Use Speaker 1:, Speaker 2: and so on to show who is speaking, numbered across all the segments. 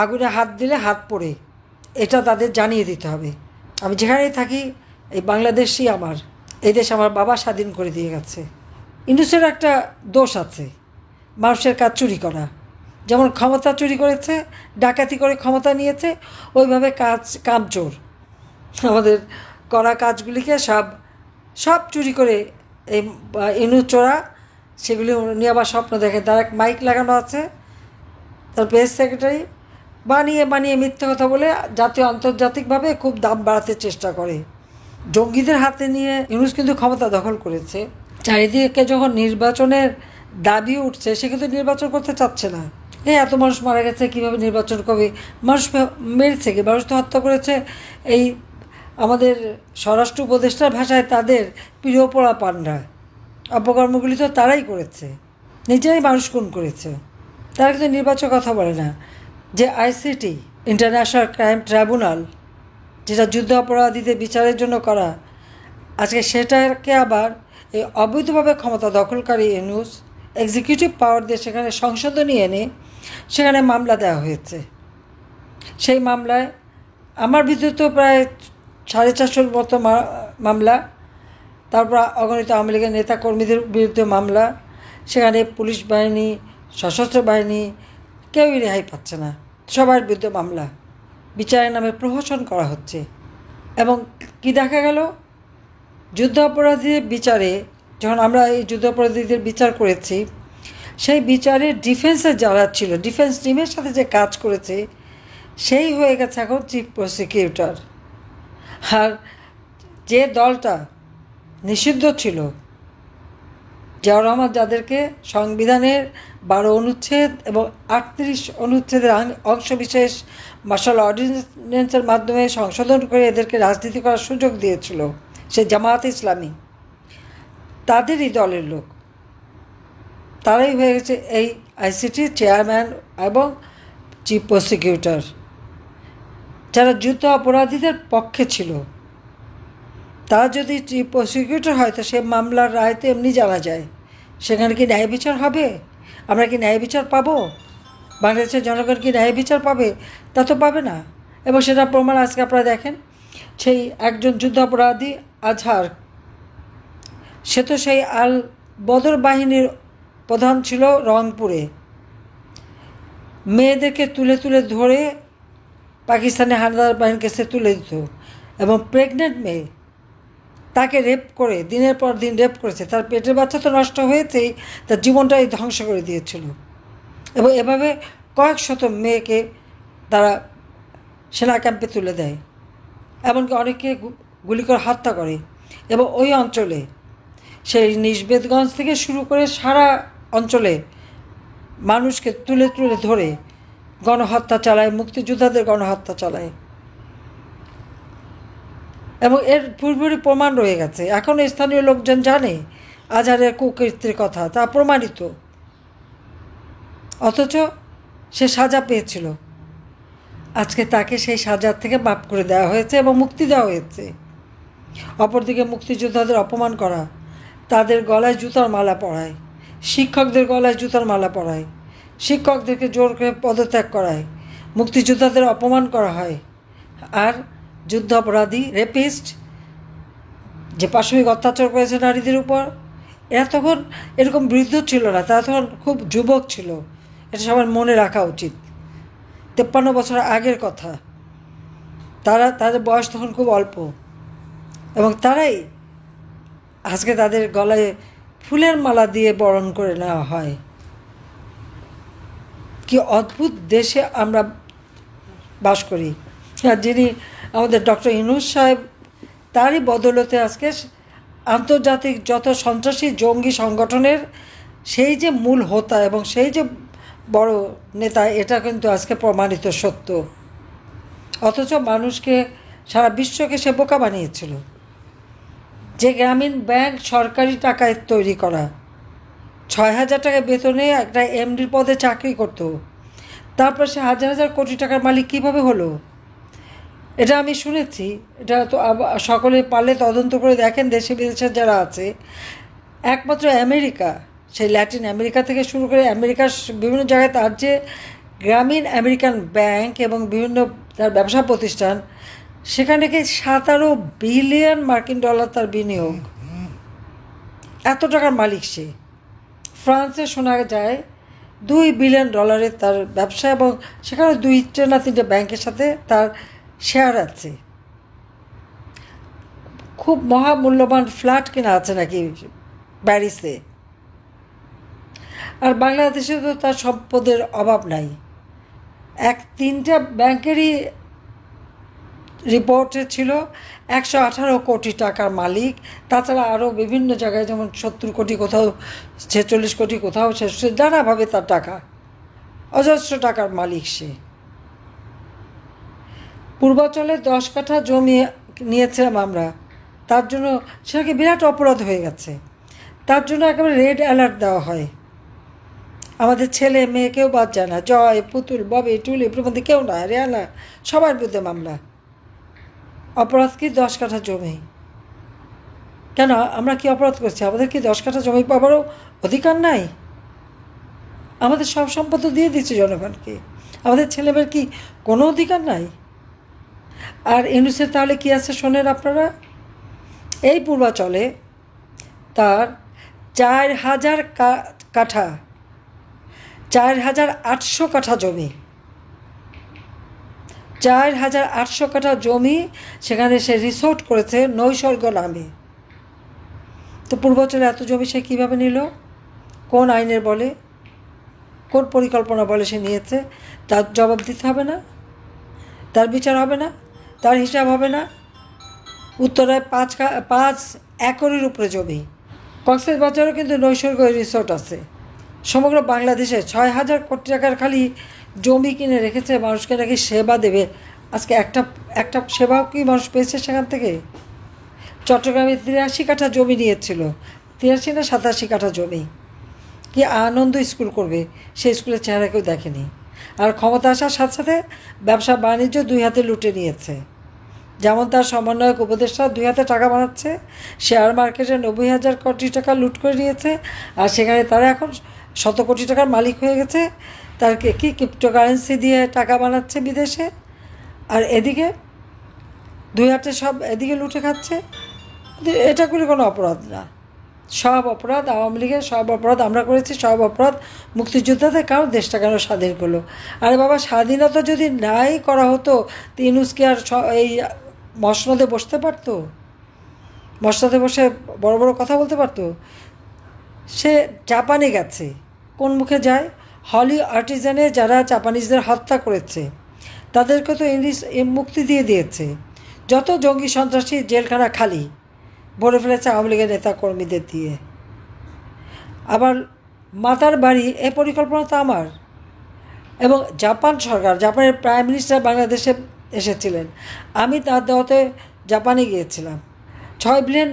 Speaker 1: আগুনে হাত দিলে হাত পোড়ে, এটা তাদের জানিয়ে দিতে হবে। আমি যেখানেই থাকি, এই বাংলাদেশই আমার, এই দেশ আমার বাবা স্বাধীন করে দিয়ে গেছে। ইউনূসের একটা দোষ আছে, মানুষের কাজ চুরি করা। যেমন ক্ষমতা চুরি করেছে, ডাকাতি করে ক্ষমতা নিয়েছে, ওইভাবে কামচোর আমাদের করা কাজগুলিকে সব চুরি করে এই ইউনূস চোরা সেগুলি নিয়ে আবার স্বপ্ন দেখে। তার এক মাইক লাগানো আছে, তার প্রেস সেক্রেটারি বানিয়ে মিথ্যে কথা বলে জাতীয় আন্তর্জাতিকভাবে খুব দাম বাড়াতে চেষ্টা করে। জঙ্গিদের হাতে নিয়ে ইউনূস কিন্তু ক্ষমতা দখল করেছে। চারিদিকে যখন নির্বাচনের দাবি উঠছে, সে কিন্তু নির্বাচন করতে চাচ্ছে না। এত মানুষ মারা গেছে, কীভাবে নির্বাচন করবে? মানুষ মেরেছে কি? মানুষ তো হত্যা করেছে এই আমাদের স্বরাষ্ট্র উপদেষ্টার ভাষায় তাদের প্রিয় পোড়া পান্ডা। অপকর্মগুলি তো তারাই করেছে, নিজেরাই মানুষ খুন করেছে। তারা কিন্তু নির্বাচন কথা বলে না। যে আইসিটি, ইন্টারন্যাশনাল ক্রাইম ট্রাইব্যুনাল, যেটা যুদ্ধ অপরাধীদের বিচারের জন্য করা, আজকে সেটাকে আবার এই অবৈধভাবে ক্ষমতা দখলকারী ইউনূস এক্সিকিউটিভ পাওয়ার দিয়ে সেখানে সংশোধনী এনে সেখানে মামলা দেওয়া হয়েছে। সেই মামলায় আমার বিরুদ্ধে তো প্রায় 450 মতো মামলা, তারপর অগণিত আওয়ামী লীগের নেতাকর্মীদের বিরুদ্ধে মামলা। সেখানে পুলিশ বাহিনী, সশস্ত্র বাহিনী কেউই রেহাই পাচ্ছে না, সবার বিরুদ্ধে মামলা, বিচারের নামে প্রহসন করা হচ্ছে। এবং কি দেখা গেল, যুদ্ধ অপরাধীদের বিচারে, যখন আমরা এই যুদ্ধ অপরাধীদের বিচার করেছি, সেই বিচারে ডিফেন্সের যারা ছিল, ডিফেন্স টিমের সাথে যে কাজ করেছে, সেই হয়ে গেছে এখন চিফ প্রসিকিউটর। আর যে দলটা নিষিদ্ধ ছিল, জিয়াউর রহমান যাদেরকে সংবিধানের 12 অনুচ্ছেদ এবং 38 অনুচ্ছেদের অংশবিশেষ মার্শাল অর্ডিন্যান্সের মাধ্যমে সংশোধন করে এদেরকে রাজনীতি করার সুযোগ দিয়েছিল, সে জামায়াতে ইসলামী, তাদেরই দলের লোক, তারাই হয়ে গেছে এই আইসিটির চেয়ারম্যান এবং চিফ প্রসিকিউটর, যারা যুদ্ধ অপরাধীদের পক্ষে ছিল। তারা যদি চিফ প্রসিকিউটর হয়, তো সে মামলার রায় তো এমনি জানা যায়। সেখানে কি ন্যায় বিচার হবে? আমরা কি ন্যায় বিচার পাবো? বাংলাদেশের জনগণ কি ন্যায় বিচার পাবে? তা তো পাবে না। এবং সেটা প্রমাণ আজকে আপনারা দেখেন, সেই একজন যুদ্ধ অপরাধী আজহার, সে তো সেই আল বদর বাহিনীর প্রধান ছিল রংপুরে। মেয়েদেরকে তুলে ধরে পাকিস্তানি হানাদার বাহিনীর কাছে তুলে দিত, এবং প্রেগনেন্ট মেয়ে তাকে রেপ করে দিনের পর দিন রেপ করেছে। তার পেটের বাচ্চা তো নষ্ট হয়েছেই, তার জীবনটাই ধ্বংস করে দিয়েছিল। এবং এভাবে কয়েক শত মেয়েকে তারা সেনা ক্যাম্পে তুলে দেয়, এমনকি অনেকে গুলি করে হত্যা করে। এবং ওই অঞ্চলে, সেই নিশবেদগঞ্জ থেকে শুরু করে সারা অঞ্চলে মানুষকে তুলে ধরে গণহত্যা চালায়, মুক্তিযোদ্ধাদের গণহত্যা চালায়। এবং এর পূর্বেরই প্রমাণ রয়ে গেছে। এখন স্থানীয় লোকজন জানে আজহারের কুকীর্তির কথা, তা প্রমাণিত। অথচ সে সাজা পেয়েছিল। আজকে তাকে সেই সাজার থেকে মাফ করে দেওয়া হয়েছে এবং মুক্তি দেওয়া হয়েছে। অপরদিকে মুক্তিযোদ্ধাদের অপমান করা, তাদের গলায় জুতার মালা পরায়, শিক্ষকদের গলায় জুতার মালা পরায়, শিক্ষকদেরকে জোর করে পদত্যাগ করায়, মুক্তিযোদ্ধাদের অপমান করা হয়। আর যুদ্ধ অপরাধী, রেপিস্ট, যে পাশবিক অত্যাচার করেছে নারীদের উপর, এরা তখন এরকম বৃদ্ধ ছিল না, তারা তখন খুব যুবক ছিল। এটা সবার মনে রাখা উচিত। 53 বছর আগের কথা। তাদের বয়স তখন খুব অল্প, এবং তারাই আজকে তাদের গলায় ফুলের মালা দিয়ে বরণ করে নেওয়া হয়। কি অদ্ভুত দেশে আমরা বাস করি। আর যিনি আমাদের ডক্টর ইউনূস সাহেব, তারই বদৌলতে আজকে আন্তর্জাতিক যত সন্ত্রাসী জঙ্গি সংগঠনের সেই যে মূল হোতা এবং সেই যে বড় নেতা, এটা কিন্তু আজকে প্রমাণিত সত্য। অথচ মানুষকে, সারা বিশ্বকে সে বোকা বানিয়েছিল। যে গ্রামীণ ব্যাংক সরকারি টাকায় তৈরি করা, 6,000 টাকা বেতনে একটা এমডির পদে চাকরি করত, তারপর সে হাজার হাজার কোটি টাকার মালিক কীভাবে হলো? এটা আমি শুনেছি। এটা তো সকলে পারলে তদন্ত করে দেখেন, দেশে বিদেশে যারা আছে। একমাত্র আমেরিকা, সেই ল্যাটিন আমেরিকা থেকে শুরু করে আমেরিকার বিভিন্ন জায়গায় তার যে গ্রামীণ আমেরিকান ব্যাংক এবং বিভিন্ন তার ব্যবসা প্রতিষ্ঠান, সেখানে কি 17 বিলিয়ন মার্কিন ডলার তার বিনিয়োগ। এত টাকার মালিক সে। ফ্রান্সে শোনা যায় 2 বিলিয়ন ডলারের তার ব্যবসা, এবং সেখানে 2 না 3টে ব্যাংকের সাথে তার শেয়ার আছে। খুব মহামূল্যবান ফ্ল্যাট কেনা আছে নাকি প্যারিসে। আর বাংলাদেশে তো তার সম্পদের অভাব নাই। 3টে ব্যাংকেরই রিপোর্টে ছিল 118 কোটি টাকার মালিক। তাছাড়া আরও বিভিন্ন জায়গায়, যেমন 70 কোটি, কোথাও 46 কোটি, কোথাও 66, নানাভাবে তার টাকা, অজস্র টাকার মালিক সে। পূর্বাঞ্চলে 10 কাঠা জমি নিয়েছিলাম আমরা, তার জন্য সেটাকে বিরাট অপরাধ হয়ে গেছে। তার জন্য একেবারে রেড অ্যালার্ট দেওয়া হয়। আমাদের ছেলে মেয়ে কেউ বাদ যায় না, জয়, পুতুল, ববি, টুলি প্রবন্ধী কেউ না, রিয়ানা, সবার বিরুদ্ধে মামলা। অপরাধ কি 10 কাঠা জমি? কেন, আমরা কি অপরাধ করছি? আমাদের কি 10 কাঠা জমি পাবারও অধিকার নাই? আমাদের সব সম্পদ দিয়ে দিচ্ছে জনগণকে। আমাদের ছেলেমেয়ের কি কোনো অধিকার নাই? আর ইউনুসের তাহলে কি আছে শোনেন আপনারা। এই পূর্বাচলে তার 4000 কাঠা, 4800 কাঠা জমি, 4800 কাঠা জমি, সেখানে সে রিসোর্ট করেছে নৈসর্গ নামে। তো পূর্বাচলে এত জমি সে কীভাবে নিল? কোন আইনের বলে, কোন পরিকল্পনা বলে সে নিয়েছে? তার জবাব দিতে হবে না? তার বিচার হবে না? তার হিসাব হবে না? উত্তরায় 5 একরের উপরে জমি। কক্সবাজারেও কিন্তু নৈসর্গ রিসোর্ট আছে। সমগ্র বাংলাদেশে 6000 কোটি টাকার খালি জমি কিনে রেখেছে মানুষকে নাকি সেবা দেবে। আজকে একটা সেবাও কি মানুষ পেয়েছে সেখান থেকে? চট্টগ্রামে 83 কাঠা জমি নিয়েছিল, 83 না 87 কাঠা জমি। কি আনন্দ স্কুল করবে, সেই স্কুলের চেহারা কেউ দেখেনি। আর ক্ষমতা আসার সাথে সাথে ব্যবসা বাণিজ্য 2 হাতে লুটে নিয়েছে। যেমন তার সমন্বয়ক উপদেষ্টা 2 হাতে টাকা বানাচ্ছে, শেয়ার মার্কেটে 90,000 কোটি টাকা লুট করে নিয়েছে, আর সেখানে তারা এখন 100 কোটি টাকার মালিক হয়ে গেছে। তার কি ক্রিপ্টোকারেন্সি দিয়ে টাকা বানাচ্ছে বিদেশে, আর এদিকে 2 হাতে সব এদিকে লুটে খাচ্ছে। এটাগুলি কোনো অপরাধ না। সব অপরাধ আওয়ামী লীগের, সব অপরাধ আমরা করেছি, সব অপরাধ মুক্তিযোদ্ধাদের। কারণ দেশটা কেন স্বাধীন করলো? আরে বাবা, স্বাধীনতা যদি নাই করা হতো তো ইউনূস কি আর এই মসনদে বসতে পারতো? মসনদে বসে বড় বড় কথা বলতে পারতো? সে জাপানে গেছে, কোন মুখে যায়? হলি আর্টিজানে যারা জাপানিজদের হত্যা করেছে তাদেরকে তো ইংলিশ মুক্তি দিয়ে দিয়েছে। যত জঙ্গি সন্ত্রাসী জেলখানা খালি ভরে ফেলেছে আওয়ামী লীগের নেতা কর্মীদের দিয়ে। আবার মাতার বাড়ি, এ পরিকল্পনা তো আমার। এবং জাপান সরকার, জাপানের প্রাইম মিনিস্টার বাংলাদেশে এসেছিলেন, আমি তার দাওয়াতে জাপানে গিয়েছিলাম। $6 বিলিয়ন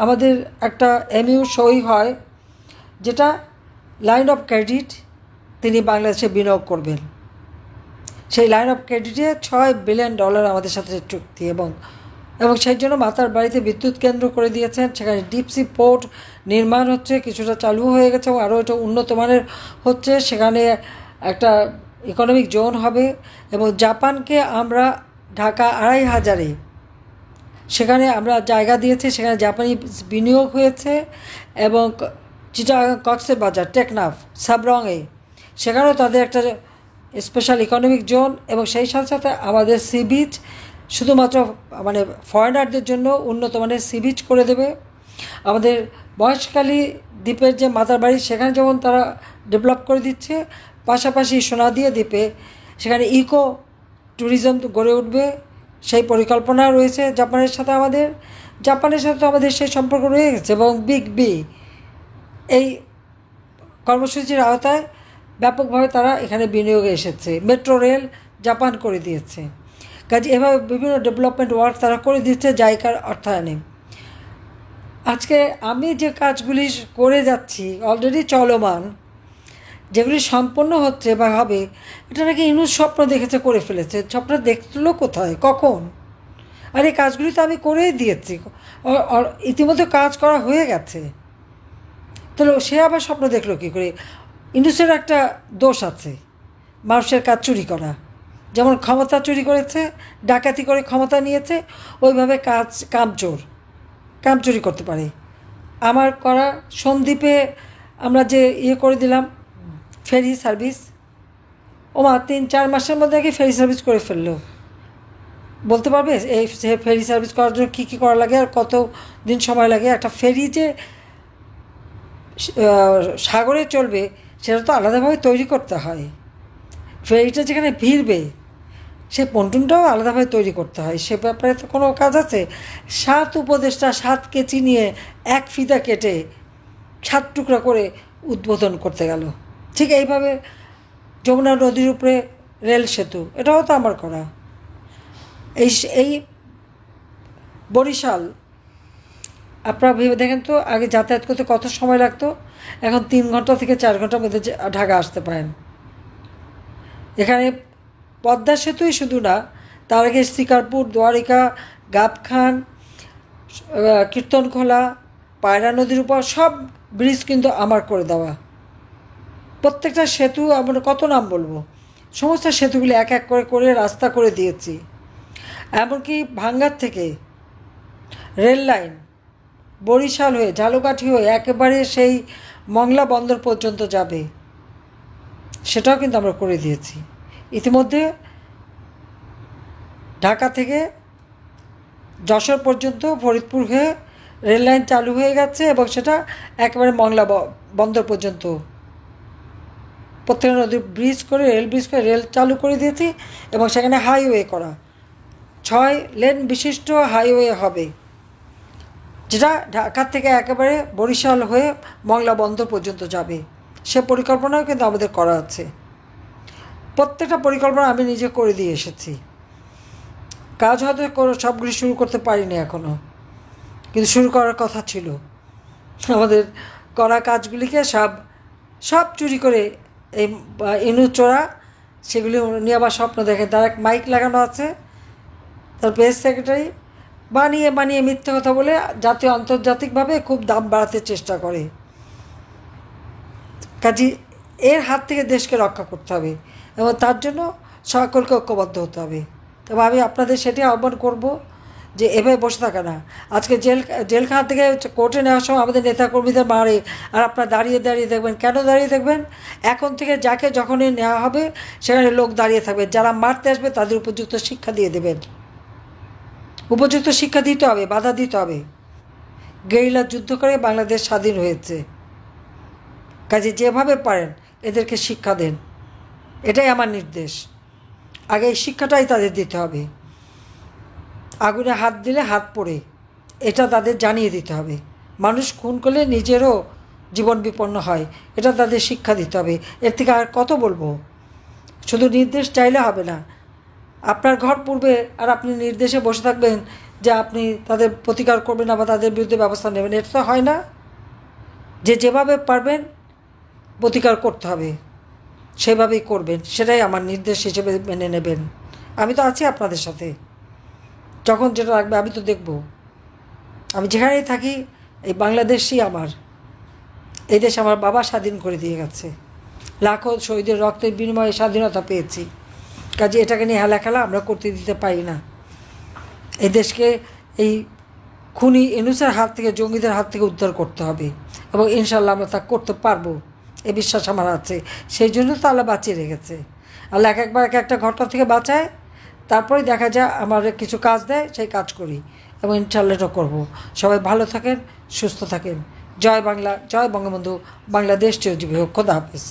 Speaker 1: আমাদের একটা এমইউ সই হয়, যেটা লাইন অফ ক্রেডিট তিনি বাংলাদেশে বিনিয়োগ করবেন। সেই লাইন অফ ক্রেডিটে $6 বিলিয়ন আমাদের সাথে চুক্তি, এবং সেই জন্য মাতার বাড়িতে বিদ্যুৎ কেন্দ্র করে দিয়েছেন। সেখানে ডিপসি পোর্ট নির্মাণ হচ্ছে, কিছুটা চালু হয়ে গেছে এবং আরও এটা উন্নত মানের হচ্ছে। সেখানে একটা ইকোনমিক জোন হবে, এবং জাপানকে আমরা ঢাকা 2500-এ সেখানে আমরা জায়গা দিয়েছি। সেখানে জাপানি বিনিয়োগ হয়েছে, এবং কক্সবাজার, টেকনাফ, সাবরংয়ে সেখানেও তাদের একটা স্পেশাল ইকোনমিক জোন, এবং সেই সাথে সাথে আমাদের সি বিচ শুধুমাত্র মানে ফরেনারদের জন্য উন্নত মানের সি বিচ করে দেবে। আমাদের মহেশখালী দ্বীপের যে মাতার বাড়ি, সেখানে যেমন তারা ডেভেলপ করে দিচ্ছে, পাশাপাশি সোনাদিয়া দ্বীপে সেখানে ইকো ট্যুরিজম গড়ে উঠবে, সেই পরিকল্পনা রয়েছে জাপানের সাথে আমাদের। জাপানের সাথে তো আমাদের সেই সম্পর্ক রয়ে গেছে, এবং বিগ বি এই কর্মসূচির আওতায় ব্যাপকভাবে তারা এখানে বিনিয়োগে এসেছে। মেট্রো রেল জাপান করে দিয়েছে। কাজে এভাবে বিভিন্ন ডেভেলপমেন্ট ওয়ার্ক তারা করে দিচ্ছে জাইকার অর্থায়নে। আজকে আমি যে কাজগুলি করে যাচ্ছি অলরেডি চলমান, যেগুলি সম্পন্ন হচ্ছে বা হবে, এটা নাকি ইউনূস স্বপ্ন দেখেছে, করে ফেলেছে। স্বপ্ন দেখলো কোথায়, কখন? আর এই কাজগুলি তো আমি করেই দিয়েছি, ইতিমধ্যে কাজ করা হয়ে গেছে। তাহলে সে আবার স্বপ্ন দেখলো কী করে? ইউনূসের একটা দোষ আছে, মানুষের কাজ চুরি করা। যেমন ক্ষমতা চুরি করেছে, ডাকাতি করে ক্ষমতা নিয়েছে, ওইভাবে কাম চুরি করতে পারে। আমার করা সন্দ্বীপে আমরা যে করে দিলাম ফেরি সার্ভিস, ওমা 3-4 মাসের মধ্যে নাকি ফেরি সার্ভিস করে ফেললো। বলতে পারবে এই ফেরি সার্ভিস করার জন্য কী কী করা লাগে আর কত দিন সময় লাগে? একটা ফেরি যে সাগরে চলবে সেটা তো আলাদাভাবে তৈরি করতে হয়। ফেরিটা যেখানে ভিড়বে সে পন্টুনটাও আলাদাভাবে তৈরি করতে হয়। সে ব্যাপারে তো কোনো কাজ আছে? 7 উপদেষ্টা 7 কেচি নিয়ে 1 ফিতা কেটে 7 টুকরা করে উদ্বোধন করতে গেল। ঠিক এইভাবে যমুনা নদীর উপরে রেল সেতু, এটাও তো আমার করা। এই বরিশাল আপনারা ভেবে দেখেন তো, আগে যাতায়াত করতে কত সময় লাগতো, এখন 3 ঘন্টা থেকে 4 ঘন্টার মধ্যে ঢাকা আসতে পারেন। এখানে পদ্মা সেতুই শুধু না, তার আগে শিকারপুর, দ্বারিকা, গাবখান, কীর্তনখোলা, পায়রা নদীর উপর সব ব্রিজ কিন্তু আমার করে দেওয়া। প্রত্যেকটা সেতু আমরা কত নাম বলবো, সমস্ত সেতুগুলি এক এক করে রাস্তা করে দিয়েছি। এমনকি ভাঙ্গার থেকে রেল লাইন বরিশাল হয়ে ঝালকাঠি হয়ে একেবারে সেই মংলা বন্দর পর্যন্ত যাবে, সেটাও কিন্তু আমরা করে দিয়েছি। ইতিমধ্যে ঢাকা থেকে যশোর পর্যন্ত ফরিদপুর হয়ে রেল লাইন চালু হয়ে গেছে এবং সেটা একেবারে মংলা বন্দর পর্যন্ত প্রত্যেকটা নদী ব্রিজ করে রেল চালু করে দিয়েছি এবং সেখানে হাইওয়ে করা 6 লেন বিশিষ্ট হাইওয়ে হবে, যেটা ঢাকা থেকে একেবারে বরিশাল হয়ে মংলা বন্দর পর্যন্ত যাবে। সে পরিকল্পনাও কিন্তু আমাদের করা আছে। প্রত্যেকটা পরিকল্পনা আমি নিজে করে দিয়ে এসেছি। কাজ হয়তো সবগুলি শুরু করতে পারিনি এখনও, কিন্তু শুরু করার কথা ছিল। আমাদের করা কাজগুলিকে সব চুরি করে এই ইনুচোরা সেগুলি নিয়ে আবার স্বপ্ন দেখে। তার এক মাইক লাগানো আছে, তার প্রেস সেক্রেটারি বানিয়ে মিথ্যে কথা বলে জাতীয় আন্তর্জাতিকভাবে খুব দাম বাড়াতে চেষ্টা করে। কাজে এর হাত থেকে দেশকে রক্ষা করতে হবে এবং তার জন্য সকলকে ঐক্যবদ্ধ হতে হবে। তবে আমি আপনাদের সেটি আহ্বান করব যে এভাবে বসে থাকা না। আজকে জেলখানা থেকে কোর্টে নেওয়ার সময় আমাদের নেতাকর্মীদের মারে, আর আপনারা দাঁড়িয়ে দেখবেন। কেন দাঁড়িয়ে দেখবেন? এখন থেকে যাকে যখনই নেওয়া হবে সেখানে লোক দাঁড়িয়ে থাকবে, যারা মারতে আসবে তাদের উপযুক্ত শিক্ষা দিয়ে দেবেন। উপযুক্ত শিক্ষা দিতে হবে, বাধা দিতে হবে। গেরিলা যুদ্ধ করে বাংলাদেশ স্বাধীন হয়েছে, কাজে যেভাবে পারেন এদেরকে শিক্ষা দেন, এটাই আমার নির্দেশ। আগে এই শিক্ষাটাই তাদের দিতে হবে। আগুনে হাত দিলে হাত পোড়ে, এটা তাদের জানিয়ে দিতে হবে। মানুষ খুন করলে নিজেরও জীবন বিপন্ন হয়, এটা তাদের শিক্ষা দিতে হবে। এর থেকে আর কত বলবো? শুধু নির্দেশ চাইলে হবে না। আপনার ঘর পূর্বে আর আপনি নির্দেশে বসে থাকবেন যে আপনি তাদের প্রতিকার করবেন না বা তাদের বিরুদ্ধে ব্যবস্থা নেবেন, এটা তো হয় না। যেভাবে পারবেন প্রতিকার করতে হবে সেভাবেই করবেন, সেটাই আমার নির্দেশ হিসেবে মেনে নেবেন। আমি তো আছি আপনাদের সাথে, যখন যেটা লাগবে আমি তো দেখব। আমি যেখানেই থাকি এই বাংলাদেশই আমার, এই দেশ আমার বাবা স্বাধীন করে দিয়ে গেছে। লাখো শহীদের রক্তের বিনিময়ে স্বাধীনতা পেয়েছি। কাজে এটাকে নিয়ে হেলাখেলা আমরা করতে দিতে পারি না। এই দেশকে এই খুনি ইউনূসের হাত থেকে, জঙ্গিদের হাত থেকে উদ্ধার করতে হবে এবং ইনশাল্লাহ আমরা তা করতে পারবো, এ বিশ্বাস আমার আছে। সেই জন্য তো আল্লাহ বাঁচিয়ে রেখেছে। আল্লাহ একবার একটা ঘটনা থেকে বাঁচায়, তারপরে দেখা যায় আমার কিছু কাজ দেয়, সেই কাজ করি এবং ইনশাল্লাহ এটা করবো। সবাই ভালো থাকেন, সুস্থ থাকেন। জয় বাংলা, জয় বঙ্গবন্ধু, বাংলাদেশ চিরজীবী হোক। খোদা হাফেজ।